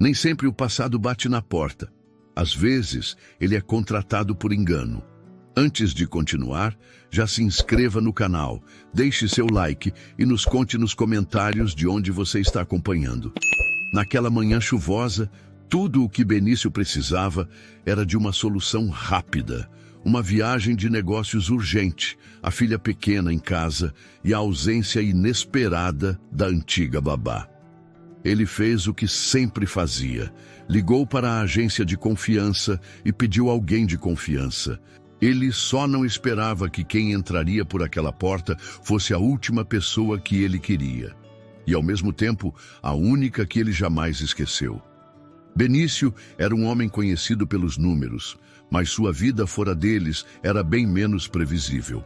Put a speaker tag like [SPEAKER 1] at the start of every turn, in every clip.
[SPEAKER 1] Nem sempre o passado bate na porta. Às vezes, ele é contratado por engano. Antes de continuar, já se inscreva no canal, deixe seu like e nos conte nos comentários de onde você está acompanhando. Naquela manhã chuvosa, tudo o que Benício precisava era de uma solução rápida, uma viagem de negócios urgente, a filha pequena em casa e a ausência inesperada da antiga babá. Ele fez o que sempre fazia, ligou para a agência de confiança e pediu alguém de confiança. Ele só não esperava que quem entraria por aquela porta fosse a última pessoa que ele queria. E, ao mesmo tempo, a única que ele jamais esqueceu. Benício era um homem conhecido pelos números, mas sua vida fora deles era bem menos previsível.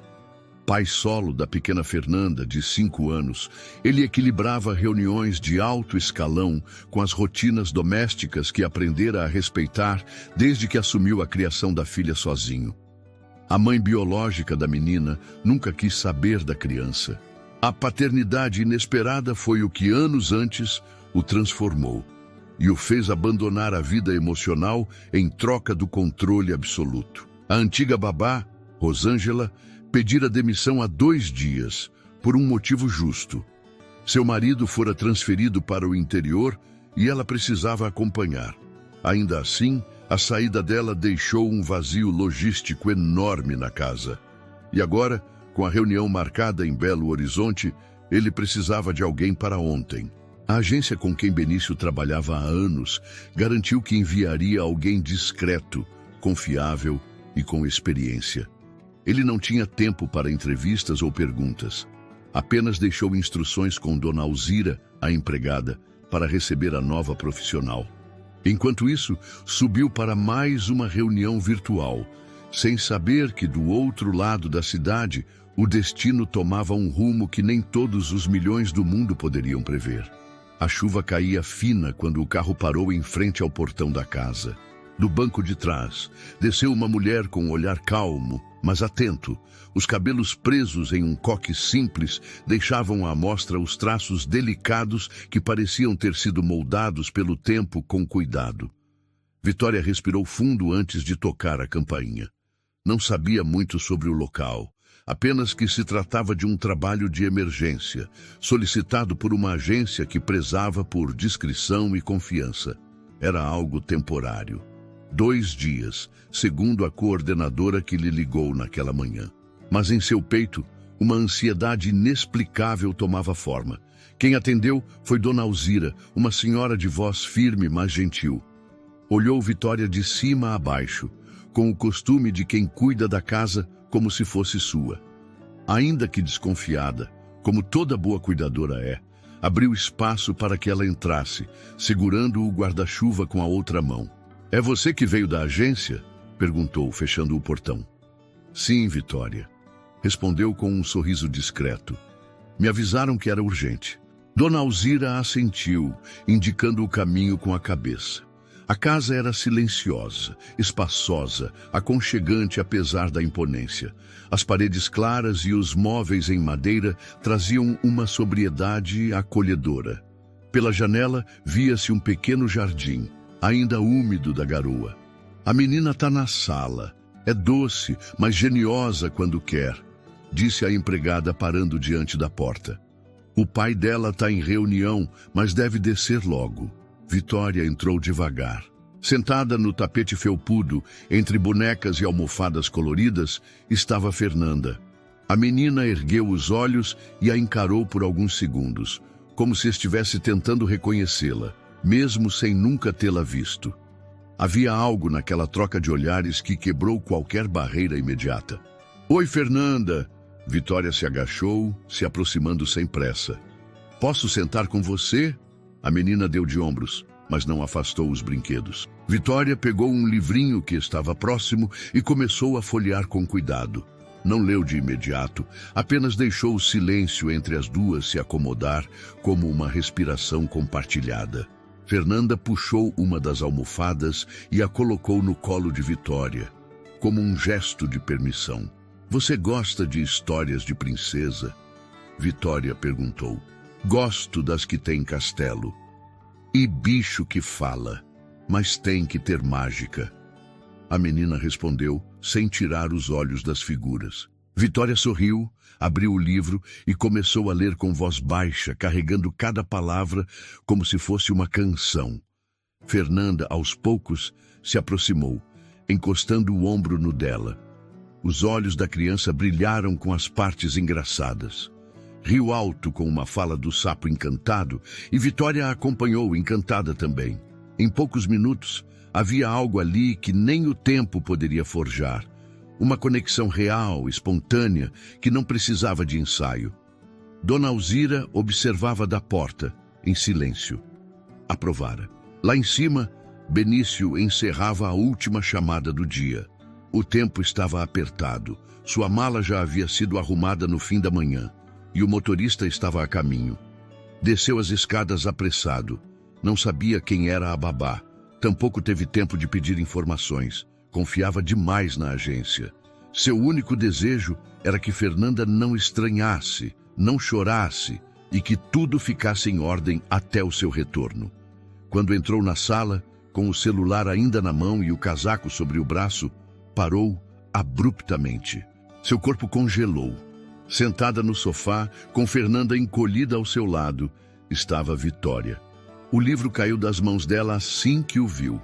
[SPEAKER 1] Pai solo da pequena Fernanda, de 5 anos, ele equilibrava reuniões de alto escalão com as rotinas domésticas que aprendera a respeitar desde que assumiu a criação da filha sozinho. A mãe biológica da menina nunca quis saber da criança. A paternidade inesperada foi o que anos antes o transformou e o fez abandonar a vida emocional em troca do controle absoluto. A antiga babá, Rosângela, pedira demissão há 2 dias, por um motivo justo. Seu marido fora transferido para o interior e ela precisava acompanhar. Ainda assim, a saída dela deixou um vazio logístico enorme na casa. E agora, com a reunião marcada em Belo Horizonte, ele precisava de alguém para ontem. A agência com quem Benício trabalhava há anos garantiu que enviaria alguém discreto, confiável e com experiência. Ele não tinha tempo para entrevistas ou perguntas. Apenas deixou instruções com Dona Alzira, a empregada, para receber a nova profissional. Enquanto isso, subiu para mais uma reunião virtual, sem saber que do outro lado da cidade, o destino tomava um rumo que nem todos os milhões do mundo poderiam prever. A chuva caía fina quando o carro parou em frente ao portão da casa. Do banco de trás, desceu uma mulher com um olhar calmo, mas atento. Os cabelos presos em um coque simples deixavam à mostra os traços delicados que pareciam ter sido moldados pelo tempo com cuidado. Vitória respirou fundo antes de tocar a campainha. Não sabia muito sobre o local, apenas que se tratava de um trabalho de emergência, solicitado por uma agência que prezava por discrição e confiança. Era algo temporário. 2 dias, segundo a coordenadora que lhe ligou naquela manhã. Mas em seu peito, uma ansiedade inexplicável tomava forma. Quem atendeu foi Dona Alzira, uma senhora de voz firme, mas gentil. Olhou Vitória de cima a baixo, com o costume de quem cuida da casa como se fosse sua. Ainda que desconfiada, como toda boa cuidadora é, abriu espaço para que ela entrasse, segurando o guarda-chuva com a outra mão. "É você que veio da agência?" perguntou, fechando o portão. "Sim, Vitória", respondeu com um sorriso discreto. "Me avisaram que era urgente." Dona Alzira assentiu, indicando o caminho com a cabeça. A casa era silenciosa, espaçosa, aconchegante apesar da imponência. As paredes claras e os móveis em madeira traziam uma sobriedade acolhedora. Pela janela via-se um pequeno jardim, ainda úmido da garoa. "A menina está na sala. É doce, mas geniosa quando quer", disse a empregada parando diante da porta. "O pai dela está em reunião, mas deve descer logo." Vitória entrou devagar. Sentada no tapete felpudo, entre bonecas e almofadas coloridas, estava Fernanda. A menina ergueu os olhos e a encarou por alguns segundos, como se estivesse tentando reconhecê-la, mesmo sem nunca tê-la visto. Havia algo naquela troca de olhares que quebrou qualquer barreira imediata. "Oi, Fernanda!" Vitória se agachou, se aproximando sem pressa. "Posso sentar com você?" A menina deu de ombros, mas não afastou os brinquedos. Vitória pegou um livrinho que estava próximo e começou a folhear com cuidado. Não leu de imediato, apenas deixou o silêncio entre as duas se acomodar como uma respiração compartilhada. Fernanda puxou uma das almofadas e a colocou no colo de Vitória, como um gesto de permissão. "Você gosta de histórias de princesa?" Vitória perguntou. "Gosto das que têm castelo." E bicho que fala, mas tem que ter mágica. A menina respondeu, sem tirar os olhos das figuras. Vitória sorriu, abriu o livro e começou a ler com voz baixa, carregando cada palavra como se fosse uma canção. Fernanda, aos poucos, se aproximou, encostando o ombro no dela. Os olhos da criança brilharam com as partes engraçadas. Riu alto com uma fala do sapo encantado e Vitória a acompanhou, encantada também. Em poucos minutos, havia algo ali que nem o tempo poderia forjar. Uma conexão real, espontânea, que não precisava de ensaio. Dona Alzira observava da porta, em silêncio. Aprovara. Lá em cima, Benício encerrava a última chamada do dia. O tempo estava apertado. Sua mala já havia sido arrumada no fim da manhã. E o motorista estava a caminho. Desceu as escadas apressado. Não sabia quem era a babá. Tampouco teve tempo de pedir informações. Confiava demais na agência. Seu único desejo era que Fernanda não estranhasse, não chorasse e que tudo ficasse em ordem até o seu retorno. Quando entrou na sala, com o celular ainda na mão e o casaco sobre o braço, parou abruptamente. Seu corpo congelou. Sentada no sofá, com Fernanda encolhida ao seu lado, estava Vitória. O livro caiu das mãos dela assim que o viu.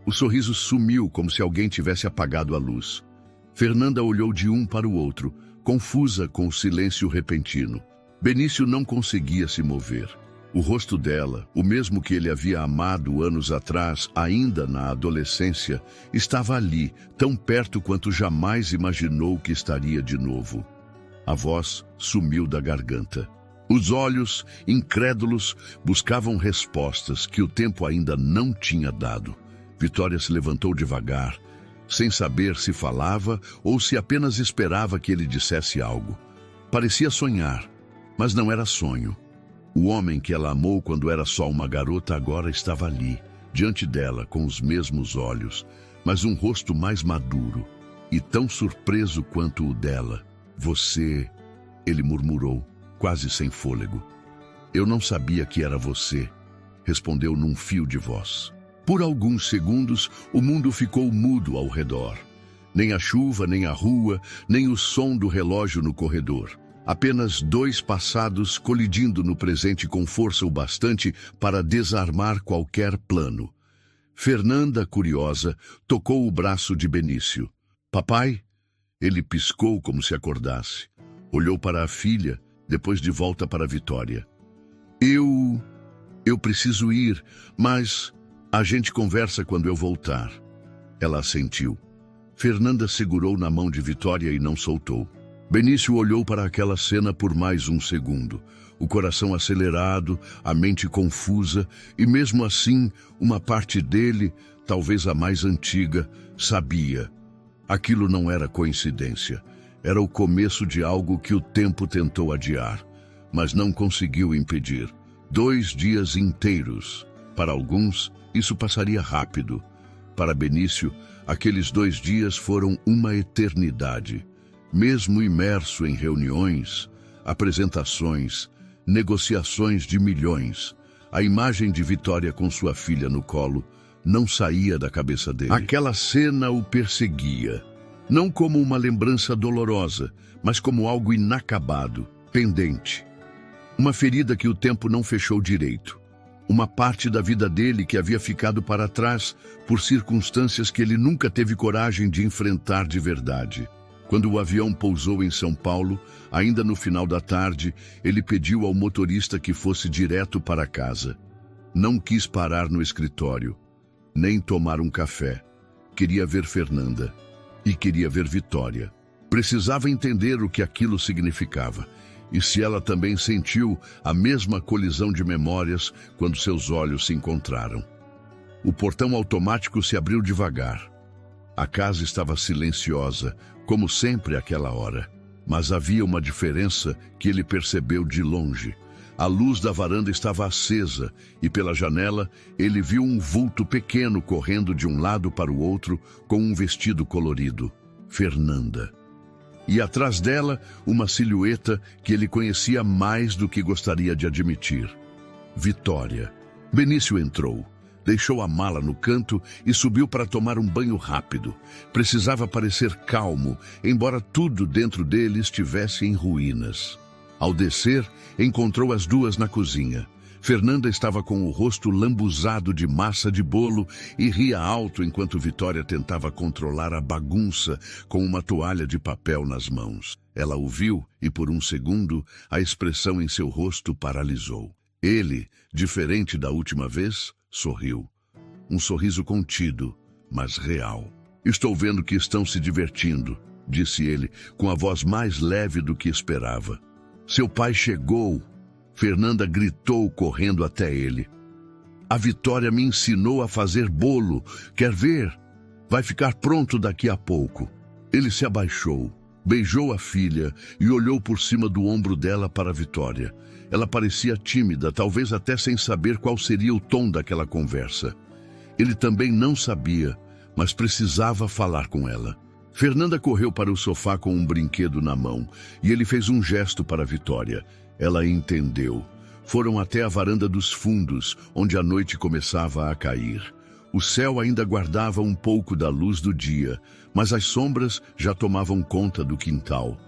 [SPEAKER 1] O sorriso sumiu como se alguém tivesse apagado a luz. Fernanda olhou de um para o outro, confusa com o silêncio repentino. Benício não conseguia se mover. O rosto dela, o mesmo que ele havia amado anos atrás, ainda na adolescência, estava ali, tão perto quanto jamais imaginou que estaria de novo. A voz sumiu da garganta. Os olhos, incrédulos, buscavam respostas que o tempo ainda não tinha dado. Vitória se levantou devagar, sem saber se falava ou se apenas esperava que ele dissesse algo. Parecia sonhar, mas não era sonho. O homem que ela amou quando era só uma garota agora estava ali, diante dela, com os mesmos olhos, mas um rosto mais maduro e tão surpreso quanto o dela. Você, ele murmurou, quase sem fôlego. Eu não sabia que era você, respondeu num fio de voz. Por alguns segundos, o mundo ficou mudo ao redor. Nem a chuva, nem a rua, nem o som do relógio no corredor. Apenas dois passados colidindo no presente com força o bastante para desarmar qualquer plano. Fernanda, curiosa, tocou o braço de Benício. Papai? Ele piscou como se acordasse. Olhou para a filha, depois de volta para Vitória. Eu preciso ir, mas a gente conversa quando eu voltar. Ela assentiu. Fernanda segurou na mão de Vitória e não soltou. Benício olhou para aquela cena por mais um segundo. O coração acelerado, a mente confusa, e mesmo assim, uma parte dele, talvez a mais antiga, sabia. Aquilo não era coincidência. Era o começo de algo que o tempo tentou adiar, mas não conseguiu impedir. 2 dias inteiros. Para alguns, isso passaria rápido. Para Benício, aqueles 2 dias foram uma eternidade. Mesmo imerso em reuniões, apresentações, negociações de milhões, a imagem de Vitória com sua filha no colo não saía da cabeça dele. Aquela cena o perseguia, não como uma lembrança dolorosa, mas como algo inacabado, pendente. Uma ferida que o tempo não fechou direito. Uma parte da vida dele que havia ficado para trás por circunstâncias que ele nunca teve coragem de enfrentar de verdade. Quando o avião pousou em São Paulo, ainda no final da tarde, ele pediu ao motorista que fosse direto para casa. Não quis parar no escritório, nem tomar um café. Queria ver Fernanda e queria ver Vitória. Precisava entender o que aquilo significava e se ela também sentiu a mesma colisão de memórias quando seus olhos se encontraram. O portão automático se abriu devagar. A casa estava silenciosa, como sempre àquela hora, mas havia uma diferença que ele percebeu de longe. A luz da varanda estava acesa e pela janela ele viu um vulto pequeno correndo de um lado para o outro com um vestido colorido. Fernanda. E atrás dela, uma silhueta que ele conhecia mais do que gostaria de admitir. Vitória. Benício entrou, deixou a mala no canto e subiu para tomar um banho rápido. Precisava parecer calmo, embora tudo dentro dele estivesse em ruínas. Ao descer, encontrou as duas na cozinha. Fernanda estava com o rosto lambuzado de massa de bolo e ria alto enquanto Vitória tentava controlar a bagunça com uma toalha de papel nas mãos. Ela o viu e, por um segundo, a expressão em seu rosto paralisou. Ele, diferente da última vez, sorriu. Um sorriso contido, mas real. Estou vendo que estão se divertindo, disse ele, com a voz mais leve do que esperava. Seu pai chegou. Fernanda gritou correndo até ele. A Vitória me ensinou a fazer bolo. Quer ver? Vai ficar pronto daqui a pouco. Ele se abaixou, beijou a filha e olhou por cima do ombro dela para a Vitória. Ela parecia tímida, talvez até sem saber qual seria o tom daquela conversa. Ele também não sabia, mas precisava falar com ela. Fernanda correu para o sofá com um brinquedo na mão e ele fez um gesto para a Vitória. Ela entendeu. Foram até a varanda dos fundos, onde a noite começava a cair. O céu ainda guardava um pouco da luz do dia, mas as sombras já tomavam conta do quintal.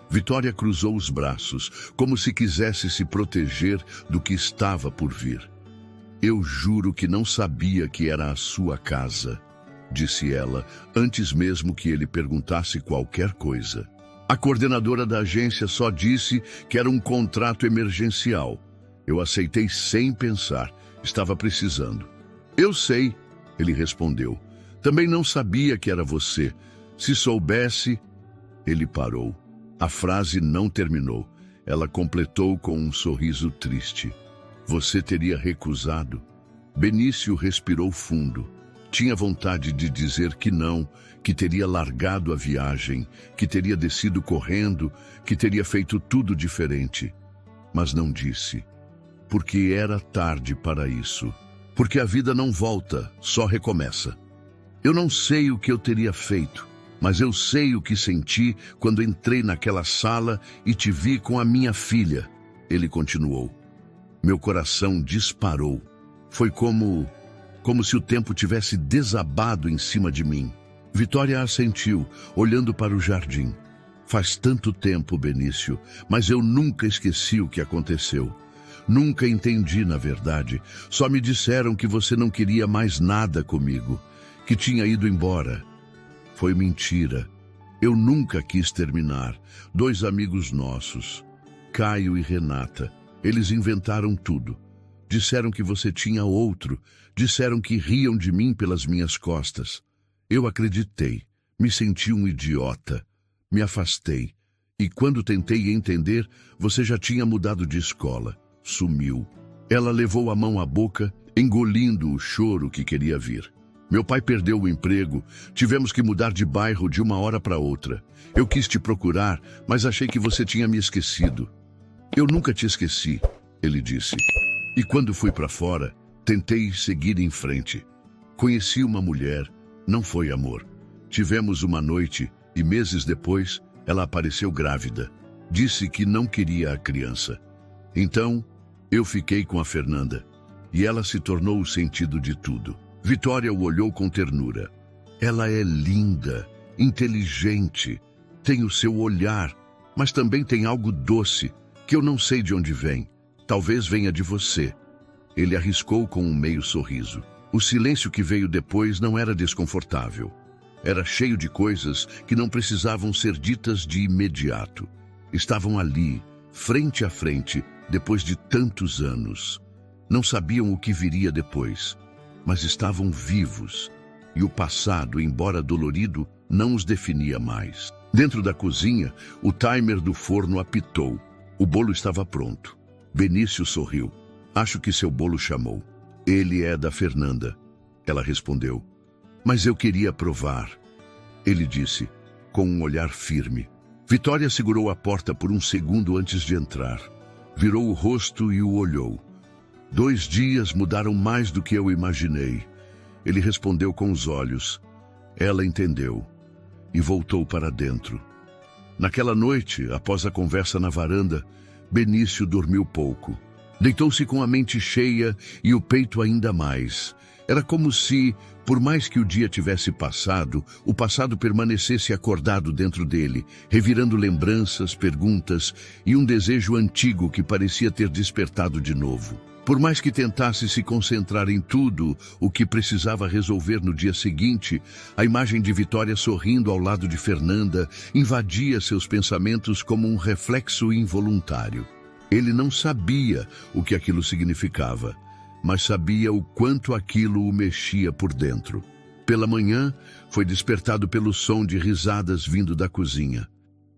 [SPEAKER 1] Vitória cruzou os braços, como se quisesse se proteger do que estava por vir. Eu juro que não sabia que era a sua casa, disse ela, antes mesmo que ele perguntasse qualquer coisa. A coordenadora da agência só disse que era um contrato emergencial. Eu aceitei sem pensar. Estava precisando. Eu sei, ele respondeu. Também não sabia que era você. Se soubesse... Ele parou. A frase não terminou. Ela completou com um sorriso triste. Você teria recusado? Benício respirou fundo. Tinha vontade de dizer que não, que teria largado a viagem, que teria descido correndo, que teria feito tudo diferente. Mas não disse. Porque era tarde para isso. Porque a vida não volta, só recomeça. Eu não sei o que eu teria feito, mas eu sei o que senti quando entrei naquela sala e te vi com a minha filha. Ele continuou. Meu coração disparou. Foi como se o tempo tivesse desabado em cima de mim. Vitória assentiu, olhando para o jardim. Faz tanto tempo, Benício, mas eu nunca esqueci o que aconteceu. Nunca entendi, na verdade. Só me disseram que você não queria mais nada comigo, que tinha ido embora. Foi mentira. Eu nunca quis terminar. 2 amigos nossos, Caio e Renata, eles inventaram tudo. Disseram que você tinha outro. Disseram que riam de mim pelas minhas costas. Eu acreditei. Me senti um idiota. Me afastei. E quando tentei entender, você já tinha mudado de escola. Sumiu. Ela levou a mão à boca, engolindo o choro que queria vir. Meu pai perdeu o emprego. Tivemos que mudar de bairro de uma hora para outra. Eu quis te procurar, mas achei que você tinha me esquecido. Eu nunca te esqueci, ele disse. E quando fui para fora, tentei seguir em frente. Conheci uma mulher, não foi amor. Tivemos uma noite e meses depois, ela apareceu grávida. Disse que não queria a criança. Então, eu fiquei com a Fernanda e ela se tornou o sentido de tudo. Vitória o olhou com ternura. Ela é linda, inteligente, tem o seu olhar, mas também tem algo doce, que eu não sei de onde vem. Talvez venha de você. Ele arriscou com um meio sorriso. O silêncio que veio depois não era desconfortável. Era cheio de coisas que não precisavam ser ditas de imediato. Estavam ali, frente a frente, depois de tantos anos. Não sabiam o que viria depois, mas estavam vivos. E o passado, embora dolorido, não os definia mais. Dentro da cozinha, o timer do forno apitou. O bolo estava pronto. Benício sorriu. Acho que seu bolo chamou. Ele é da Fernanda. Ela respondeu. Mas eu queria provar. Ele disse, com um olhar firme. Vitória segurou a porta por um segundo antes de entrar. Virou o rosto e o olhou. 2 dias mudaram mais do que eu imaginei. Ele respondeu com os olhos. Ela entendeu e voltou para dentro. Naquela noite, após a conversa na varanda, Benício dormiu pouco. Deitou-se com a mente cheia e o peito ainda mais. Era como se, por mais que o dia tivesse passado, o passado permanecesse acordado dentro dele, revirando lembranças, perguntas e um desejo antigo que parecia ter despertado de novo. Por mais que tentasse se concentrar em tudo o que precisava resolver no dia seguinte, a imagem de Vitória sorrindo ao lado de Fernanda invadia seus pensamentos como um reflexo involuntário. Ele não sabia o que aquilo significava, mas sabia o quanto aquilo o mexia por dentro. Pela manhã, foi despertado pelo som de risadas vindo da cozinha.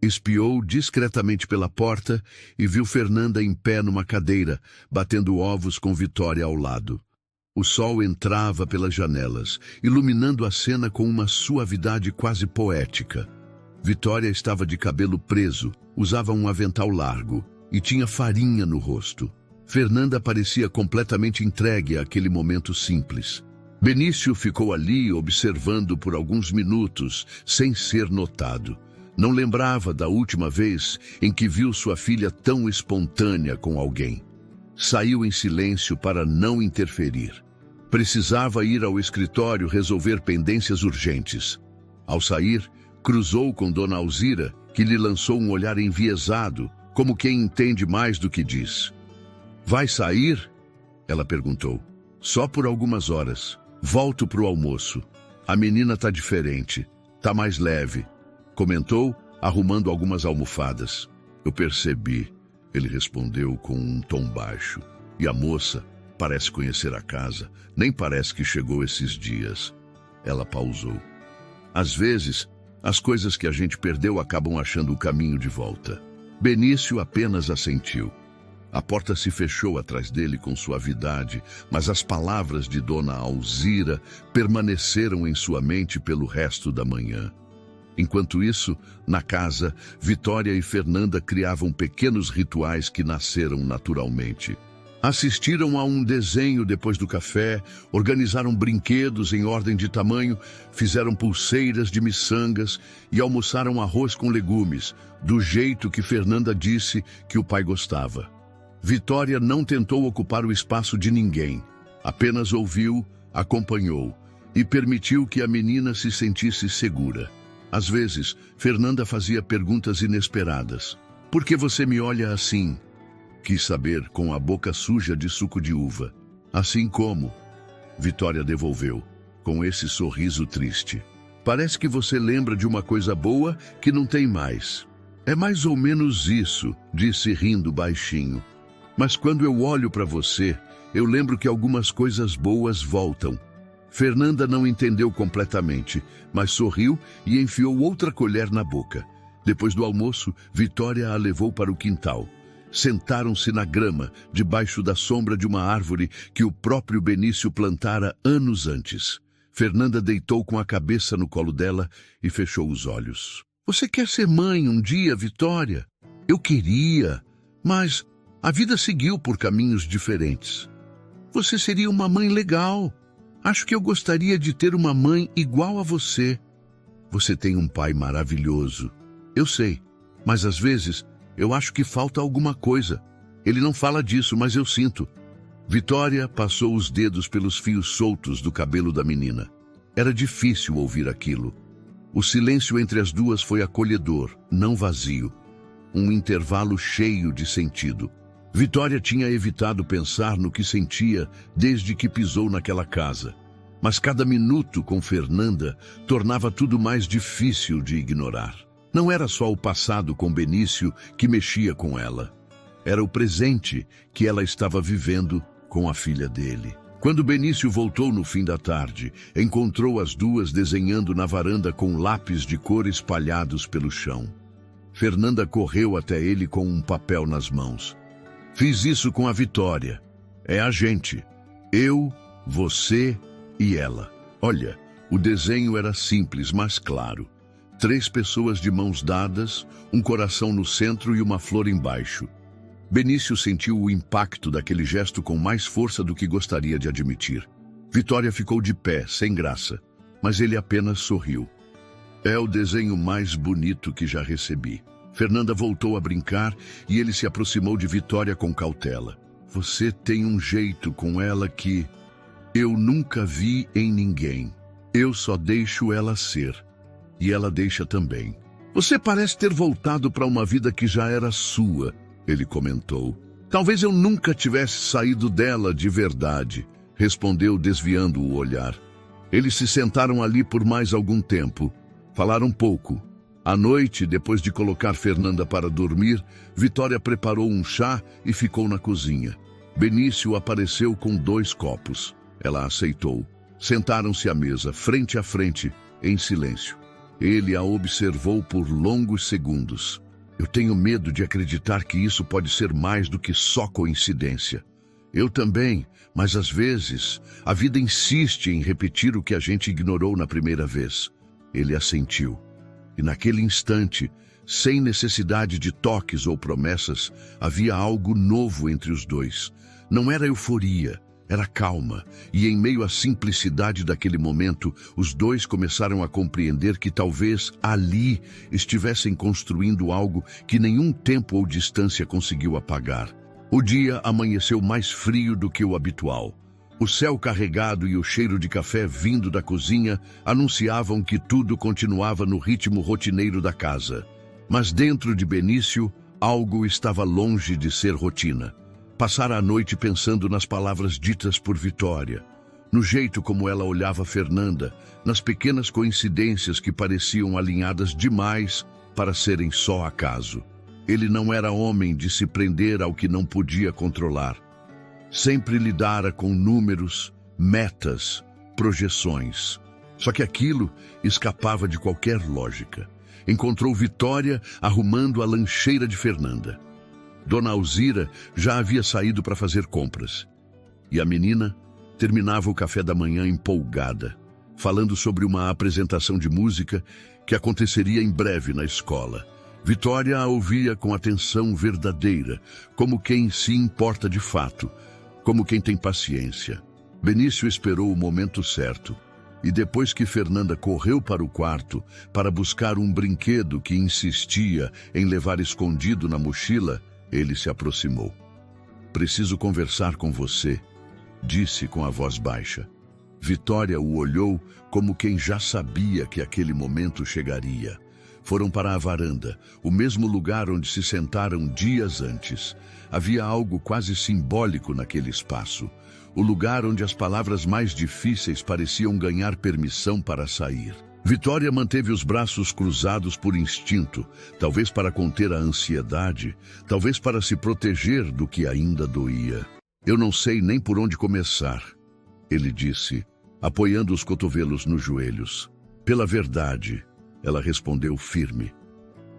[SPEAKER 1] Espiou discretamente pela porta e viu Fernanda em pé numa cadeira, batendo ovos com Vitória ao lado. O sol entrava pelas janelas, iluminando a cena com uma suavidade quase poética. Vitória estava de cabelo preso, usava um avental largo e tinha farinha no rosto. Fernanda parecia completamente entregue àquele momento simples. Benício ficou ali observando por alguns minutos, sem ser notado. Não lembrava da última vez em que viu sua filha tão espontânea com alguém. Saiu em silêncio para não interferir. Precisava ir ao escritório resolver pendências urgentes. Ao sair, cruzou com Dona Alzira, que lhe lançou um olhar enviesado, como quem entende mais do que diz. "Vai sair?" ela perguntou. "Só por algumas horas. Volto pro almoço. A menina tá diferente, tá mais leve", comentou, arrumando algumas almofadas. "Eu percebi", ele respondeu com um tom baixo. "E a moça parece conhecer a casa, nem parece que chegou esses dias." Ela pausou. "Às vezes, as coisas que a gente perdeu acabam achando o caminho de volta." Benício apenas assentiu. A porta se fechou atrás dele com suavidade, mas as palavras de Dona Alzira permaneceram em sua mente pelo resto da manhã. Enquanto isso, na casa, Vitória e Fernanda criavam pequenos rituais que nasceram naturalmente. Assistiram a um desenho depois do café, organizaram brinquedos em ordem de tamanho, fizeram pulseiras de miçangas e almoçaram arroz com legumes, do jeito que Fernanda disse que o pai gostava. Vitória não tentou ocupar o espaço de ninguém, apenas ouviu, acompanhou e permitiu que a menina se sentisse segura. Às vezes, Fernanda fazia perguntas inesperadas. "Por que você me olha assim?" Quis saber com a boca suja de suco de uva. "Assim como?" Vitória devolveu, com esse sorriso triste. "Parece que você lembra de uma coisa boa que não tem mais." "É mais ou menos isso", disse rindo baixinho. "Mas quando eu olho para você, eu lembro que algumas coisas boas voltam." Fernanda não entendeu completamente, mas sorriu e enfiou outra colher na boca. Depois do almoço, Vitória a levou para o quintal. Sentaram-se na grama, debaixo da sombra de uma árvore que o próprio Benício plantara anos antes. Fernanda deitou com a cabeça no colo dela e fechou os olhos. "Você quer ser mãe um dia, Vitória?" "Eu queria, mas a vida seguiu por caminhos diferentes." "Você seria uma mãe legal. Acho que eu gostaria de ter uma mãe igual a você." "Você tem um pai maravilhoso." "Eu sei, mas às vezes eu acho que falta alguma coisa. Ele não fala disso, mas eu sinto." Vitória passou os dedos pelos fios soltos do cabelo da menina. Era difícil ouvir aquilo. O silêncio entre as duas foi acolhedor, não vazio. Um intervalo cheio de sentido. Vitória tinha evitado pensar no que sentia desde que pisou naquela casa. Mas cada minuto com Fernanda tornava tudo mais difícil de ignorar. Não era só o passado com Benício que mexia com ela. Era o presente que ela estava vivendo com a filha dele. Quando Benício voltou no fim da tarde, encontrou as duas desenhando na varanda com lápis de cor espalhados pelo chão. Fernanda correu até ele com um papel nas mãos. "Fiz isso com a Vitória. É a gente. Eu, você e ela." Olha, o desenho era simples, mas claro. 3 pessoas de mãos dadas, um coração no centro e uma flor embaixo. Benício sentiu o impacto daquele gesto com mais força do que gostaria de admitir. Vitória ficou de pé, sem graça, mas ele apenas sorriu. "É o desenho mais bonito que já recebi." Fernanda voltou a brincar e ele se aproximou de Vitória com cautela. Você tem um jeito com ela que eu nunca vi em ninguém. Eu só deixo ela ser. E ela deixa também. Você parece ter voltado para uma vida que já era sua, ele comentou. Talvez eu nunca tivesse saído dela de verdade, respondeu desviando o olhar. Eles se sentaram ali por mais algum tempo. Falaram pouco. À noite, depois de colocar Fernanda para dormir, Vitória preparou um chá e ficou na cozinha. Benício apareceu com 2 copos. Ela aceitou. Sentaram-se à mesa, frente a frente, em silêncio. Ele a observou por longos segundos. Eu tenho medo de acreditar que isso pode ser mais do que só coincidência. Eu também, mas às vezes, a vida insiste em repetir o que a gente ignorou na primeira vez. Ele assentiu. E naquele instante, sem necessidade de toques ou promessas, havia algo novo entre os dois. Não era euforia, era calma. E em meio à simplicidade daquele momento, os dois começaram a compreender que talvez ali estivessem construindo algo que nenhum tempo ou distância conseguiu apagar. O dia amanheceu mais frio do que o habitual. O céu carregado e o cheiro de café vindo da cozinha anunciavam que tudo continuava no ritmo rotineiro da casa. Mas dentro de Benício, algo estava longe de ser rotina. Passara a noite pensando nas palavras ditas por Vitória, no jeito como ela olhava Fernanda, nas pequenas coincidências que pareciam alinhadas demais para serem só acaso. Ele não era homem de se prender ao que não podia controlar. Sempre lidara com números, metas, projeções. Só que aquilo escapava de qualquer lógica. Encontrou Vitória arrumando a lancheira de Fernanda. Dona Alzira já havia saído para fazer compras. E a menina terminava o café da manhã empolgada, falando sobre uma apresentação de música que aconteceria em breve na escola. Vitória a ouvia com atenção verdadeira, como quem se importa de fato, como quem tem paciência. Benício esperou o momento certo, e depois que Fernanda correu para o quarto para buscar um brinquedo que insistia em levar escondido na mochila, ele se aproximou. Preciso conversar com você, disse com a voz baixa. Vitória o olhou como quem já sabia que aquele momento chegaria. Foram para a varanda, o mesmo lugar onde se sentaram dias antes. Havia algo quase simbólico naquele espaço. O lugar onde as palavras mais difíceis pareciam ganhar permissão para sair. Vitória manteve os braços cruzados por instinto, talvez para conter a ansiedade, talvez para se proteger do que ainda doía. Eu não sei nem por onde começar, ele disse, apoiando os cotovelos nos joelhos. Pela verdade, ela respondeu firme.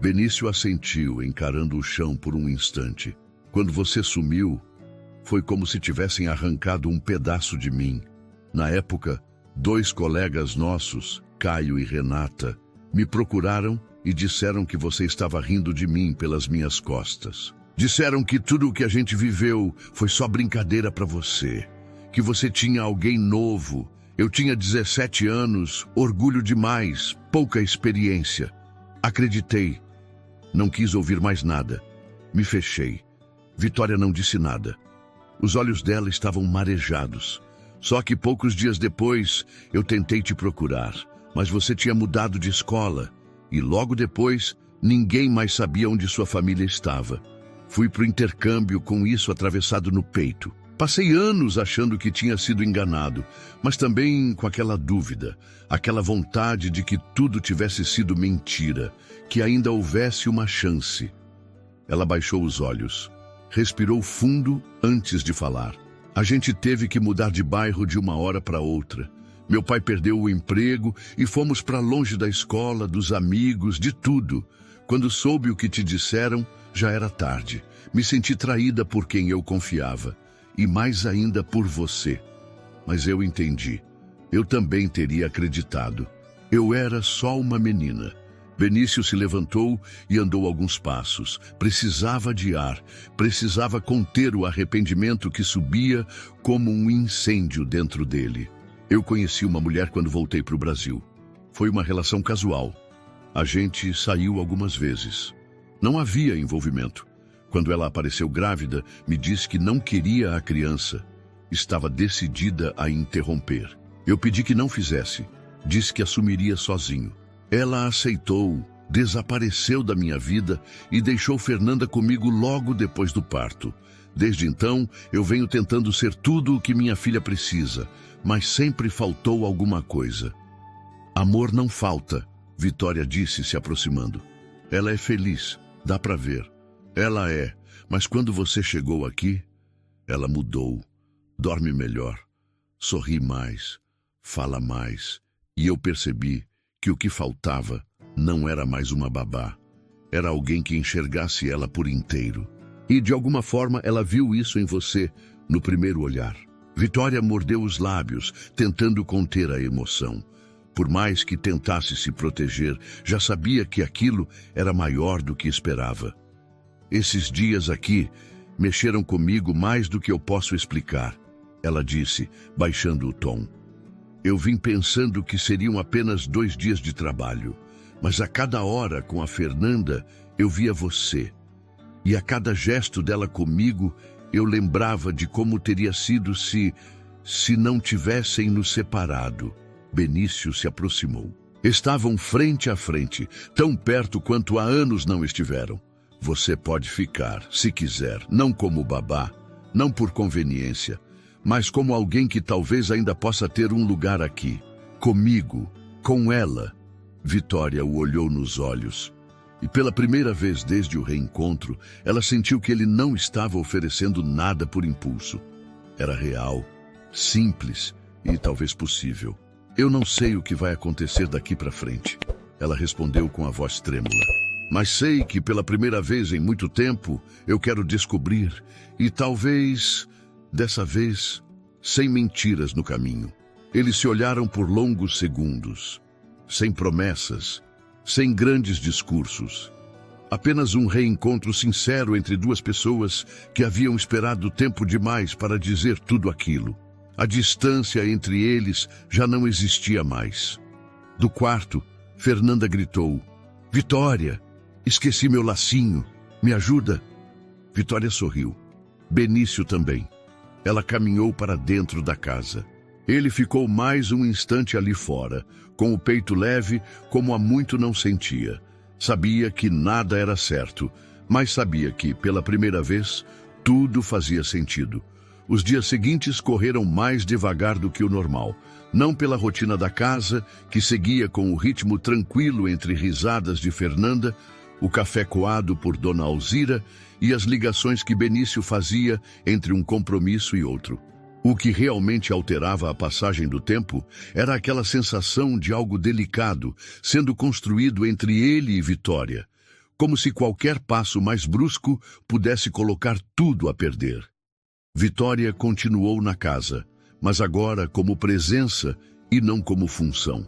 [SPEAKER 1] Benício assentiu, encarando o chão por um instante. Quando você sumiu, foi como se tivessem arrancado um pedaço de mim. Na época, 2 colegas nossos, Caio e Renata, me procuraram e disseram que você estava rindo de mim pelas minhas costas. Disseram que tudo o que a gente viveu foi só brincadeira para você, que você tinha alguém novo. Eu tinha 17 anos, orgulho demais, pouca experiência. Acreditei. Não quis ouvir mais nada. Me fechei. Vitória não disse nada. Os olhos dela estavam marejados. Só que poucos dias depois, eu tentei te procurar. Mas você tinha mudado de escola. E logo depois, ninguém mais sabia onde sua família estava. Fui pro intercâmbio com isso atravessado no peito. Passei anos achando que tinha sido enganado, mas também com aquela dúvida, aquela vontade de que tudo tivesse sido mentira, que ainda houvesse uma chance. Ela baixou os olhos, respirou fundo antes de falar. A gente teve que mudar de bairro de uma hora para outra. Meu pai perdeu o emprego e fomos para longe da escola, dos amigos, de tudo. Quando soube o que te disseram, já era tarde. Me senti traída por quem eu confiava. E mais ainda por você. Mas eu entendi. Eu também teria acreditado. Eu era só uma menina. Benício se levantou e andou alguns passos. Precisava de ar. Precisava conter o arrependimento que subia como um incêndio dentro dele. Eu conheci uma mulher quando voltei para o Brasil. Foi uma relação casual. A gente saiu algumas vezes. Não havia envolvimento. Quando ela apareceu grávida, me disse que não queria a criança. Estava decidida a interromper. Eu pedi que não fizesse. Disse que assumiria sozinho. Ela aceitou, desapareceu da minha vida e deixou Fernanda comigo logo depois do parto. Desde então, eu venho tentando ser tudo o que minha filha precisa, mas sempre faltou alguma coisa. Amor não falta, Vitória disse, se aproximando. Ela é feliz, dá pra ver. Ela é, mas quando você chegou aqui, ela mudou. Dorme melhor, sorri mais, fala mais. E eu percebi que o que faltava não era mais uma babá. Era alguém que enxergasse ela por inteiro. E de alguma forma ela viu isso em você no primeiro olhar. Vitória mordeu os lábios, tentando conter a emoção. Por mais que tentasse se proteger, já sabia que aquilo era maior do que esperava. Esses dias aqui mexeram comigo mais do que eu posso explicar, ela disse, baixando o tom. Eu vim pensando que seriam apenas 2 dias de trabalho, mas a cada hora com a Fernanda eu via você. E a cada gesto dela comigo eu lembrava de como teria sido se não tivessem nos separado. Benício se aproximou. Estavam frente a frente, tão perto quanto há anos não estiveram. Você pode ficar, se quiser, não como babá, não por conveniência, mas como alguém que talvez ainda possa ter um lugar aqui. Comigo, com ela. Vitória o olhou nos olhos. E pela primeira vez desde o reencontro, ela sentiu que ele não estava oferecendo nada por impulso. Era real, simples e talvez possível. Eu não sei o que vai acontecer daqui para frente, ela respondeu com a voz trêmula. Mas sei que pela primeira vez em muito tempo eu quero descobrir e talvez, dessa vez, sem mentiras no caminho. Eles se olharam por longos segundos, sem promessas, sem grandes discursos. Apenas um reencontro sincero entre 2 pessoas que haviam esperado tempo demais para dizer tudo aquilo. A distância entre eles já não existia mais. Do quarto, Fernanda gritou: Vitória, esqueci meu lacinho, me ajuda? Vitória sorriu. Benício também. Ela caminhou para dentro da casa. Ele ficou mais um instante ali fora, com o peito leve, como há muito não sentia. Sabia que nada era certo, mas sabia que, pela primeira vez, tudo fazia sentido. Os dias seguintes correram mais devagar do que o normal, não pela rotina da casa, que seguia com o ritmo tranquilo entre risadas de Fernanda, o café coado por Dona Alzira e as ligações que Benício fazia entre um compromisso e outro. O que realmente alterava a passagem do tempo era aquela sensação de algo delicado sendo construído entre ele e Vitória, como se qualquer passo mais brusco pudesse colocar tudo a perder. Vitória continuou na casa, mas agora como presença e não como função.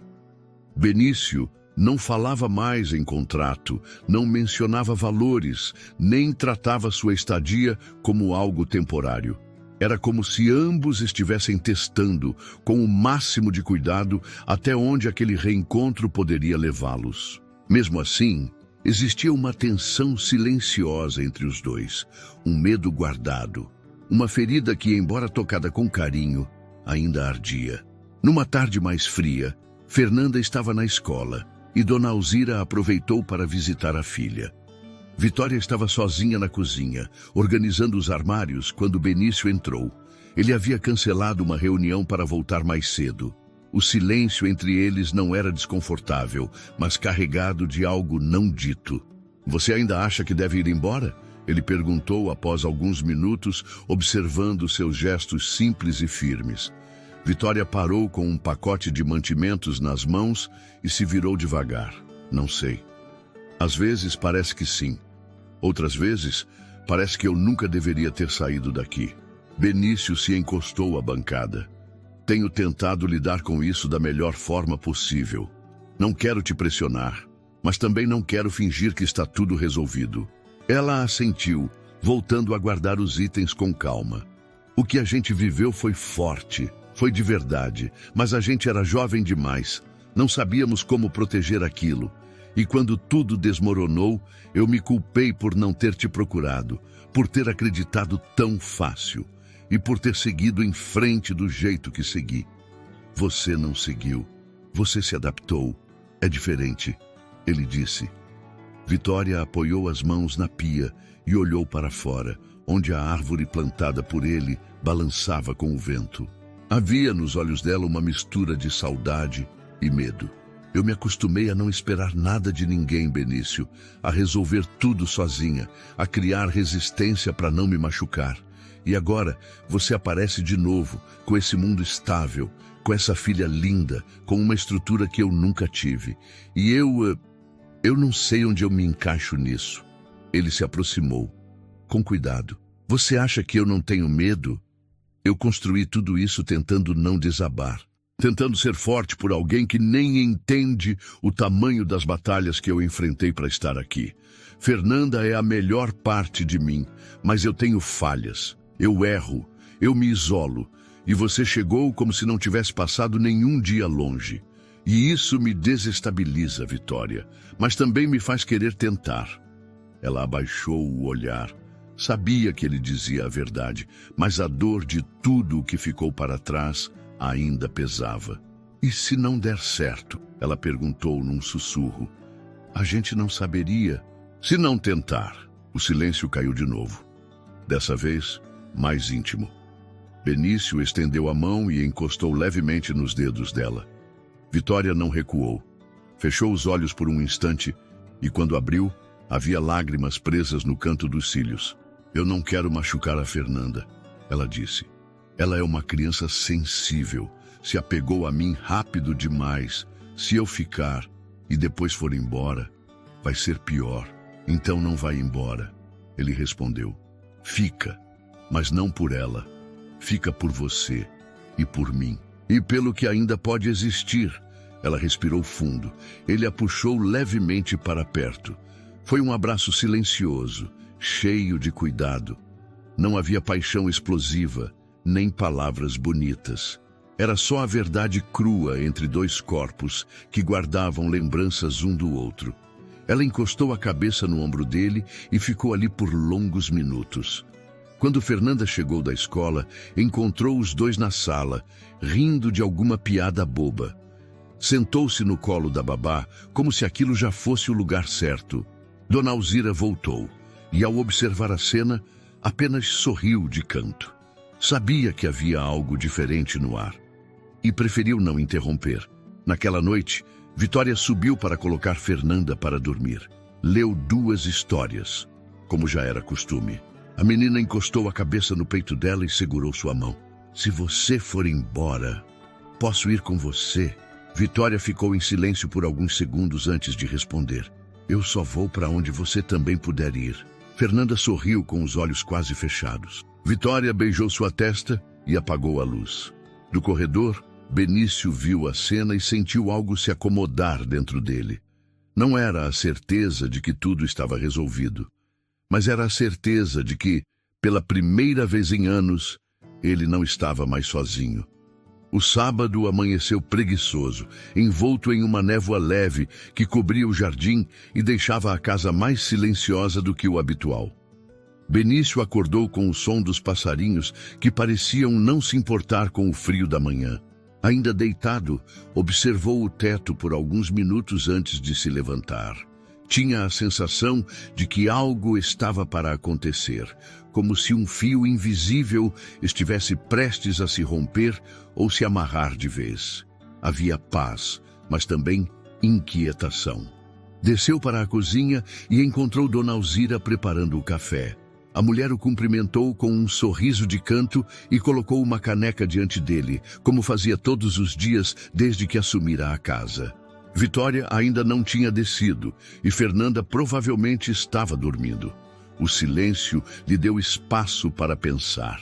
[SPEAKER 1] Benício não falava mais em contrato, não mencionava valores, nem tratava sua estadia como algo temporário. Era como se ambos estivessem testando, com o máximo de cuidado, até onde aquele reencontro poderia levá-los. Mesmo assim, existia uma tensão silenciosa entre os dois, um medo guardado. Uma ferida que, embora tocada com carinho, ainda ardia. Numa tarde mais fria, Fernanda estava na escola e Dona Alzira aproveitou para visitar a filha. Vitória estava sozinha na cozinha, organizando os armários, quando Benício entrou. Ele havia cancelado uma reunião para voltar mais cedo. O silêncio entre eles não era desconfortável, mas carregado de algo não dito. Você ainda acha que deve ir embora? Ele perguntou após alguns minutos, observando seus gestos simples e firmes. Vitória parou com um pacote de mantimentos nas mãos e se virou devagar. Não sei. Às vezes parece que sim. Outras vezes, parece que eu nunca deveria ter saído daqui. Benício se encostou à bancada. Tenho tentado lidar com isso da melhor forma possível. Não quero te pressionar, mas também não quero fingir que está tudo resolvido. Ela assentiu, voltando a guardar os itens com calma. O que a gente viveu foi forte, foi de verdade, mas a gente era jovem demais. Não sabíamos como proteger aquilo. E quando tudo desmoronou, eu me culpei por não ter te procurado, por ter acreditado tão fácil e por ter seguido em frente do jeito que segui. Você não seguiu. Você se adaptou. É diferente, ele disse. Vitória apoiou as mãos na pia e olhou para fora, onde a árvore plantada por ele balançava com o vento. Havia nos olhos dela uma mistura de saudade e medo. Eu me acostumei a não esperar nada de ninguém, Benício, a resolver tudo sozinha, a criar resistência para não me machucar. E agora você aparece de novo, com esse mundo estável, com essa filha linda, com uma estrutura que eu nunca tive. E eu não sei onde eu me encaixo nisso. Ele se aproximou. Com cuidado. Você acha que eu não tenho medo? Eu construí tudo isso tentando não desabar. Tentando ser forte por alguém que nem entende o tamanho das batalhas que eu enfrentei para estar aqui. Fernanda é a melhor parte de mim, mas eu tenho falhas. Eu erro, eu me isolo. E você chegou como se não tivesse passado nenhum dia longe. E isso me desestabiliza, Vitória, mas também me faz querer tentar. Ela abaixou o olhar. Sabia que ele dizia a verdade, mas a dor de tudo o que ficou para trás ainda pesava. E se não der certo? Ela perguntou num sussurro. A gente não saberia. Se não tentar. O silêncio caiu de novo. Dessa vez, mais íntimo. Benício estendeu a mão e encostou levemente nos dedos dela. Vitória não recuou. Fechou os olhos por um instante e, quando abriu, havia lágrimas presas no canto dos cílios. Eu não quero machucar a Fernanda, ela disse. Ela é uma criança sensível. Se apegou a mim rápido demais. Se eu ficar e depois for embora, vai ser pior. Então não vai embora. Ele respondeu. Fica, mas não por ela. Fica por você e por mim. E pelo que ainda pode existir. Ela respirou fundo. Ele a puxou levemente para perto. Foi um abraço silencioso, cheio de cuidado. Não havia paixão explosiva, nem palavras bonitas. Era só a verdade crua entre dois corpos que guardavam lembranças um do outro. Ela encostou a cabeça no ombro dele e ficou ali por longos minutos. Quando Fernanda chegou da escola, encontrou os dois na sala, rindo de alguma piada boba. Sentou-se no colo da babá, como se aquilo já fosse o lugar certo. Dona Alzira voltou, e ao observar a cena, apenas sorriu de canto. Sabia que havia algo diferente no ar, e preferiu não interromper. Naquela noite, Vitória subiu para colocar Fernanda para dormir. Leu 2 histórias, como já era costume. A menina encostou a cabeça no peito dela e segurou sua mão. Se você for embora, posso ir com você? Vitória ficou em silêncio por alguns segundos antes de responder. Eu só vou para onde você também puder ir. Fernanda sorriu com os olhos quase fechados. Vitória beijou sua testa e apagou a luz. Do corredor, Benício viu a cena e sentiu algo se acomodar dentro dele. Não era a certeza de que tudo estava resolvido, mas era a certeza de que, pela primeira vez em anos, ele não estava mais sozinho. O sábado amanheceu preguiçoso, envolto em uma névoa leve que cobria o jardim e deixava a casa mais silenciosa do que o habitual. Benício acordou com o som dos passarinhos que pareciam não se importar com o frio da manhã. Ainda deitado, observou o teto por alguns minutos antes de se levantar. Tinha a sensação de que algo estava para acontecer, como se um fio invisível estivesse prestes a se romper ou se amarrar de vez. Havia paz, mas também inquietação. Desceu para a cozinha e encontrou Dona Alzira preparando o café. A mulher o cumprimentou com um sorriso de canto e colocou uma caneca diante dele, como fazia todos os dias desde que assumira a casa. Vitória ainda não tinha descido e Fernanda provavelmente estava dormindo. O silêncio lhe deu espaço para pensar.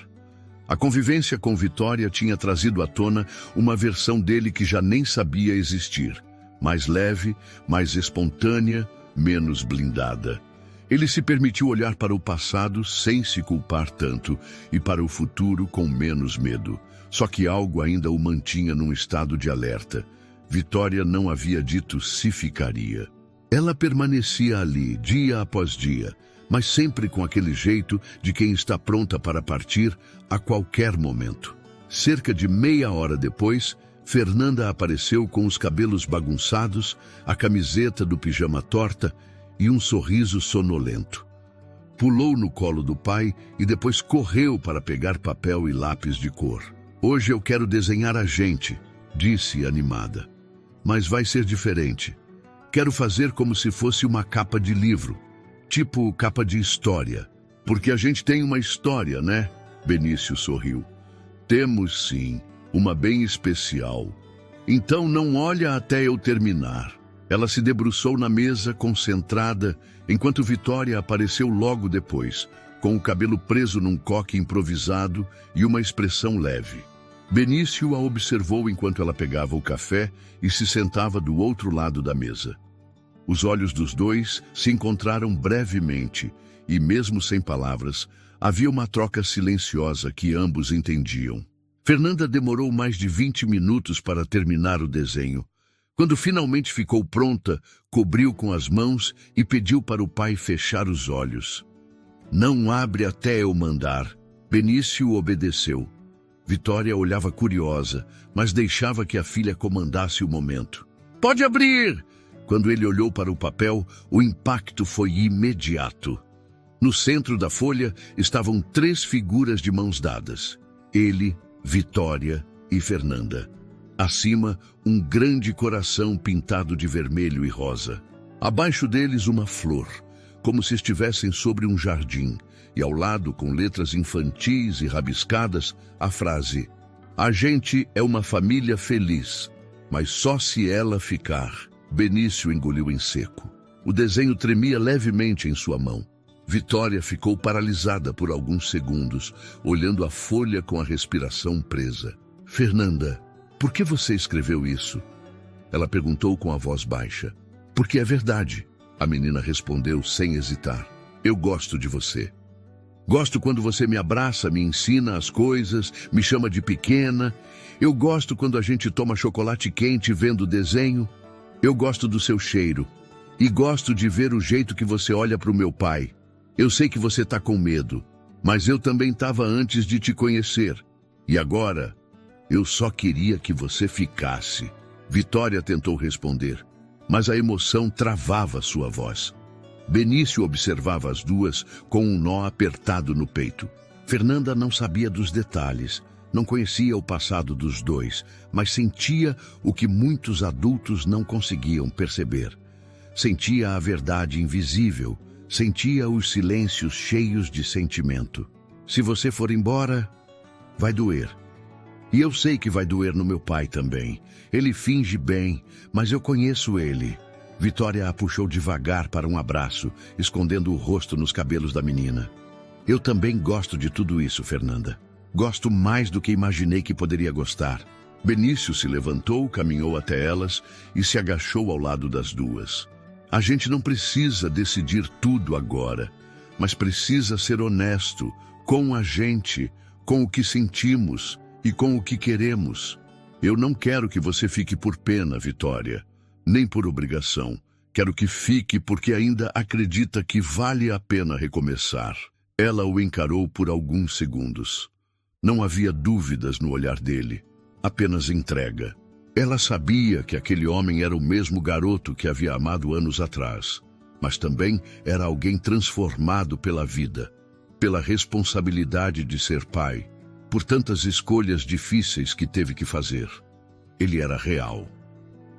[SPEAKER 1] A convivência com Vitória tinha trazido à tona uma versão dele que já nem sabia existir. Mais leve, mais espontânea, menos blindada. Ele se permitiu olhar para o passado sem se culpar tanto e para o futuro com menos medo. Só que algo ainda o mantinha num estado de alerta. Vitória não havia dito se ficaria. Ela permanecia ali, dia após dia, mas sempre com aquele jeito de quem está pronta para partir a qualquer momento. Cerca de meia hora depois, Fernanda apareceu com os cabelos bagunçados, a camiseta do pijama torta e um sorriso sonolento. Pulou no colo do pai e depois correu para pegar papel e lápis de cor. "Hoje eu quero desenhar a gente", disse animada. "Mas vai ser diferente. Quero fazer como se fosse uma capa de livro, tipo capa de história. Porque a gente tem uma história, né?" Benício sorriu. "Temos sim, uma bem especial. Então não olha até eu terminar." Ela se debruçou na mesa, concentrada, enquanto Vitória apareceu logo depois, com o cabelo preso num coque improvisado e uma expressão leve. Benício a observou enquanto ela pegava o café e se sentava do outro lado da mesa. Os olhos dos dois se encontraram brevemente e, mesmo sem palavras, havia uma troca silenciosa que ambos entendiam. Fernanda demorou mais de 20 minutos para terminar o desenho. Quando finalmente ficou pronta, cobriu com as mãos e pediu para o pai fechar os olhos. "Não abre até eu mandar." Benício obedeceu. Vitória olhava curiosa, mas deixava que a filha comandasse o momento. "Pode abrir!" Quando ele olhou para o papel, o impacto foi imediato. No centro da folha estavam 3 figuras de mãos dadas. Ele, Vitória e Fernanda. Acima, um grande coração pintado de vermelho e rosa. Abaixo deles, uma flor, como se estivessem sobre um jardim. E ao lado, com letras infantis e rabiscadas, a frase: "A gente é uma família feliz, mas só se ela ficar." Benício engoliu em seco. O desenho tremia levemente em sua mão. Vitória ficou paralisada por alguns segundos, olhando a folha com a respiração presa. "Fernanda, por que você escreveu isso?" Ela perguntou com a voz baixa. "Porque é verdade", a menina respondeu sem hesitar. "Eu gosto de você. Gosto quando você me abraça, me ensina as coisas, me chama de pequena. Eu gosto quando a gente toma chocolate quente vendo o desenho. Eu gosto do seu cheiro. E gosto de ver o jeito que você olha para o meu pai. Eu sei que você está com medo, mas eu também estava antes de te conhecer. E agora, eu só queria que você ficasse." Vitória tentou responder, mas a emoção travava sua voz. Benício observava as duas com um nó apertado no peito. Fernanda não sabia dos detalhes, não conhecia o passado dos dois, mas sentia o que muitos adultos não conseguiam perceber. Sentia a verdade invisível, sentia os silêncios cheios de sentimento. "Se você for embora, vai doer. E eu sei que vai doer no meu pai também. Ele finge bem, mas eu conheço ele." Vitória a puxou devagar para um abraço, escondendo o rosto nos cabelos da menina. "Eu também gosto de tudo isso, Fernanda. Gosto mais do que imaginei que poderia gostar." Benício se levantou, caminhou até elas e se agachou ao lado das duas. "A gente não precisa decidir tudo agora, mas precisa ser honesto com a gente, com o que sentimos e com o que queremos. Eu não quero que você fique por pena, Vitória, nem por obrigação. Quero que fique porque ainda acredita que vale a pena recomeçar." Ela o encarou por alguns segundos. Não havia dúvidas no olhar dele, apenas entrega. Ela sabia que aquele homem era o mesmo garoto que havia amado anos atrás, mas também era alguém transformado pela vida, pela responsabilidade de ser pai, por tantas escolhas difíceis que teve que fazer. Ele era real.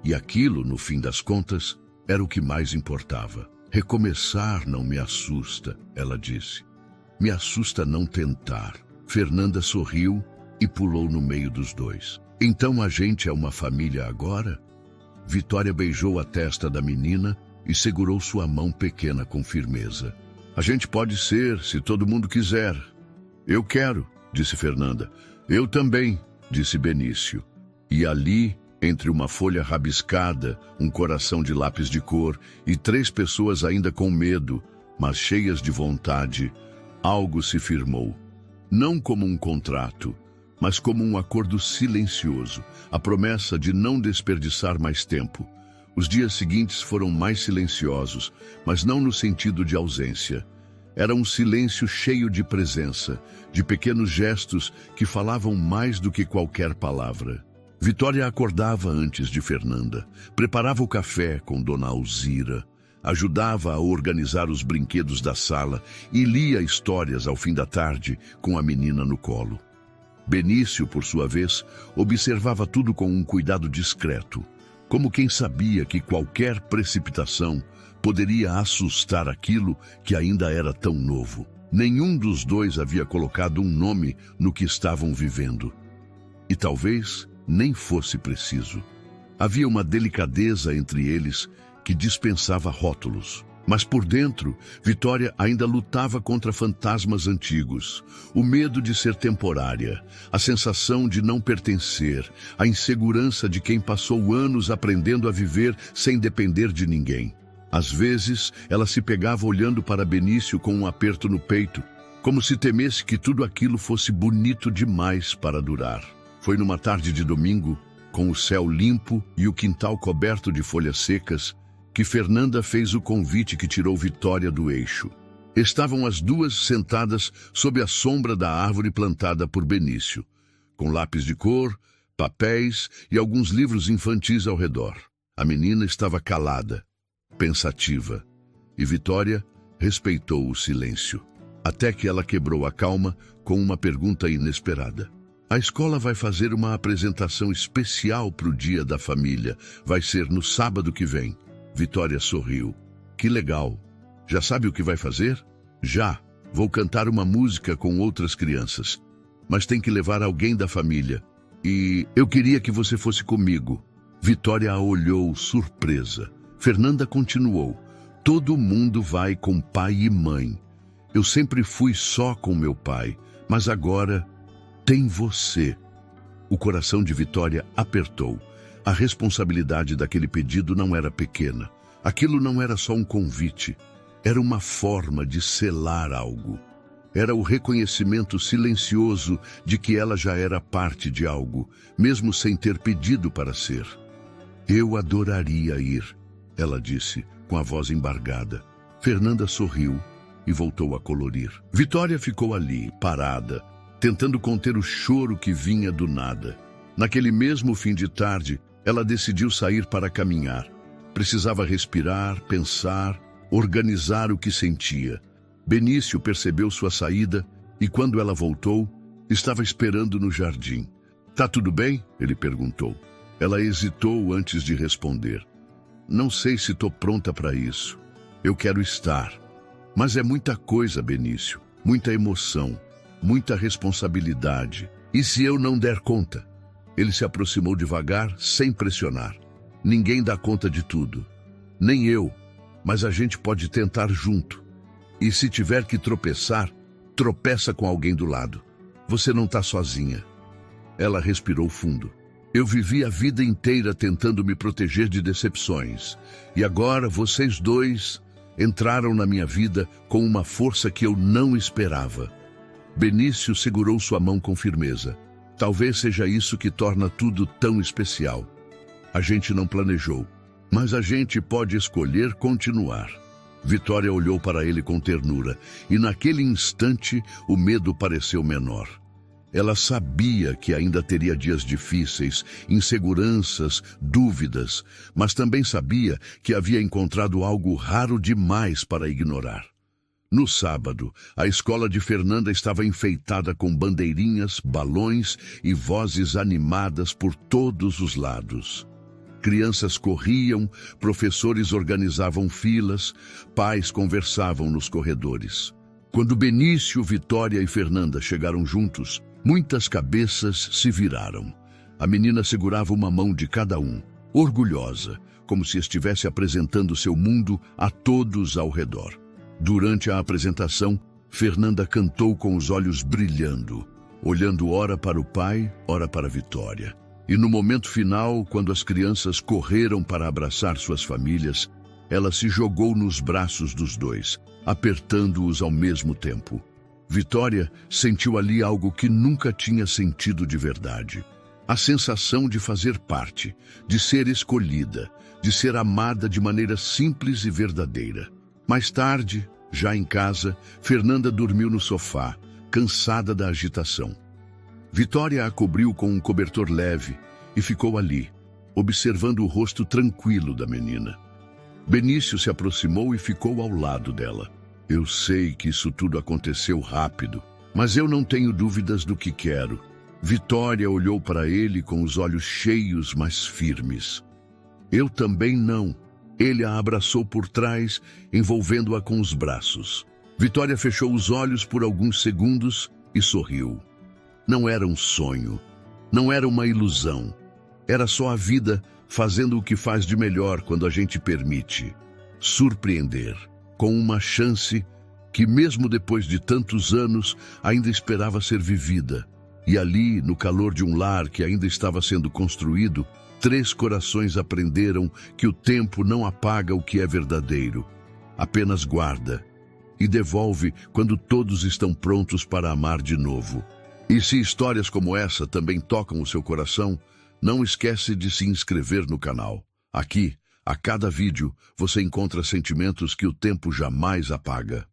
[SPEAKER 1] E aquilo, no fim das contas, era o que mais importava. "Recomeçar não me assusta", ela disse. "Me assusta não tentar." Fernanda sorriu e pulou no meio dos dois. "Então a gente é uma família agora?" Vitória beijou a testa da menina e segurou sua mão pequena com firmeza. "A gente pode ser, se todo mundo quiser." "Eu quero", disse Fernanda. "Eu também", disse Benício. E ali, entre uma folha rabiscada, um coração de lápis de cor e 3 pessoas ainda com medo, mas cheias de vontade, algo se firmou. Não como um contrato, mas como um acordo silencioso, a promessa de não desperdiçar mais tempo. Os dias seguintes foram mais silenciosos, mas não no sentido de ausência. Era um silêncio cheio de presença, de pequenos gestos que falavam mais do que qualquer palavra. Vitória acordava antes de Fernanda, preparava o café com Dona Alzira, ajudava a organizar os brinquedos da sala e lia histórias ao fim da tarde com a menina no colo. Benício, por sua vez, observava tudo com um cuidado discreto, como quem sabia que qualquer precipitação poderia assustar aquilo que ainda era tão novo. Nenhum dos dois havia colocado um nome no que estavam vivendo. E talvez nem fosse preciso. Havia uma delicadeza entre eles que dispensava rótulos. Mas por dentro, Vitória ainda lutava contra fantasmas antigos. O medo de ser temporária, a sensação de não pertencer, a insegurança de quem passou anos aprendendo a viver sem depender de ninguém. Às vezes, ela se pegava olhando para Benício com um aperto no peito, como se temesse que tudo aquilo fosse bonito demais para durar. Foi numa tarde de domingo, com o céu limpo e o quintal coberto de folhas secas, que Fernanda fez o convite que tirou Vitória do eixo. Estavam as duas sentadas sob a sombra da árvore plantada por Benício, com lápis de cor, papéis e alguns livros infantis ao redor. A menina estava calada, pensativa, e Vitória respeitou o silêncio, até que ela quebrou a calma com uma pergunta inesperada. A escola vai fazer uma apresentação especial para o Dia da Família. Vai ser no sábado que vem. Vitória sorriu. Que legal. Já sabe o que vai fazer? Já. Vou cantar uma música com outras crianças. Mas tem que levar alguém da família. E eu queria que você fosse comigo. Vitória a olhou surpresa. Fernanda continuou. Todo mundo vai com pai e mãe. Eu sempre fui só com meu pai, mas agora tem você. O coração de Vitória apertou. A responsabilidade daquele pedido não era pequena. Aquilo não era só um convite. Era uma forma de selar algo. Era o reconhecimento silencioso de que ela já era parte de algo, mesmo sem ter pedido para ser. Eu adoraria ir, ela disse, com a voz embargada. Fernanda sorriu e voltou a colorir. Vitória ficou ali, parada, tentando conter o choro que vinha do nada. Naquele mesmo fim de tarde, ela decidiu sair para caminhar. Precisava respirar, pensar, organizar o que sentia. Benício percebeu sua saída e, quando ela voltou, estava esperando no jardim. Tá tudo bem? Ele perguntou. Ela hesitou antes de responder. Não sei se estou pronta para isso. Eu quero estar. Mas é muita coisa, Benício. Muita emoção. Muita responsabilidade. E se eu não der conta? Ele se aproximou devagar, sem pressionar. Ninguém dá conta de tudo. Nem eu. Mas a gente pode tentar junto. E se tiver que tropeçar, tropeça com alguém do lado. Você não está sozinha. Ela respirou fundo. Eu vivi a vida inteira tentando me proteger de decepções. E agora vocês dois entraram na minha vida com uma força que eu não esperava. Benício segurou sua mão com firmeza. Talvez seja isso que torna tudo tão especial. A gente não planejou, mas a gente pode escolher continuar. Vitória olhou para ele com ternura, e naquele instante o medo pareceu menor. Ela sabia que ainda teria dias difíceis, inseguranças, dúvidas, mas também sabia que havia encontrado algo raro demais para ignorar. No sábado, a escola de Fernanda estava enfeitada com bandeirinhas, balões e vozes animadas por todos os lados. Crianças corriam, professores organizavam filas, pais conversavam nos corredores. Quando Benício, Vitória e Fernanda chegaram juntos, muitas cabeças se viraram. A menina segurava uma mão de cada um, orgulhosa, como se estivesse apresentando seu mundo a todos ao redor. Durante a apresentação, Fernanda cantou com os olhos brilhando, olhando ora para o pai, ora para Vitória. E no momento final, quando as crianças correram para abraçar suas famílias, ela se jogou nos braços dos dois, apertando-os ao mesmo tempo. Vitória sentiu ali algo que nunca tinha sentido de verdade. A sensação de fazer parte, de ser escolhida, de ser amada de maneira simples e verdadeira. Mais tarde, já em casa, Fernanda dormiu no sofá, cansada da agitação. Vitória a cobriu com um cobertor leve e ficou ali, observando o rosto tranquilo da menina. Benício se aproximou e ficou ao lado dela. Eu sei que isso tudo aconteceu rápido, mas eu não tenho dúvidas do que quero. Vitória olhou para ele com os olhos cheios, mas firmes. Eu também não. Ele a abraçou por trás, envolvendo-a com os braços. Vitória fechou os olhos por alguns segundos e sorriu. Não era um sonho, não era uma ilusão. Era só a vida fazendo o que faz de melhor quando a gente permite. Surpreender, com uma chance que, mesmo depois de tantos anos, ainda esperava ser vivida. E ali, no calor de um lar que ainda estava sendo construído, 3 corações aprenderam que o tempo não apaga o que é verdadeiro, apenas guarda e devolve quando todos estão prontos para amar de novo. E se histórias como essa também tocam o seu coração, não esquece de se inscrever no canal. Aqui, a cada vídeo, você encontra sentimentos que o tempo jamais apaga.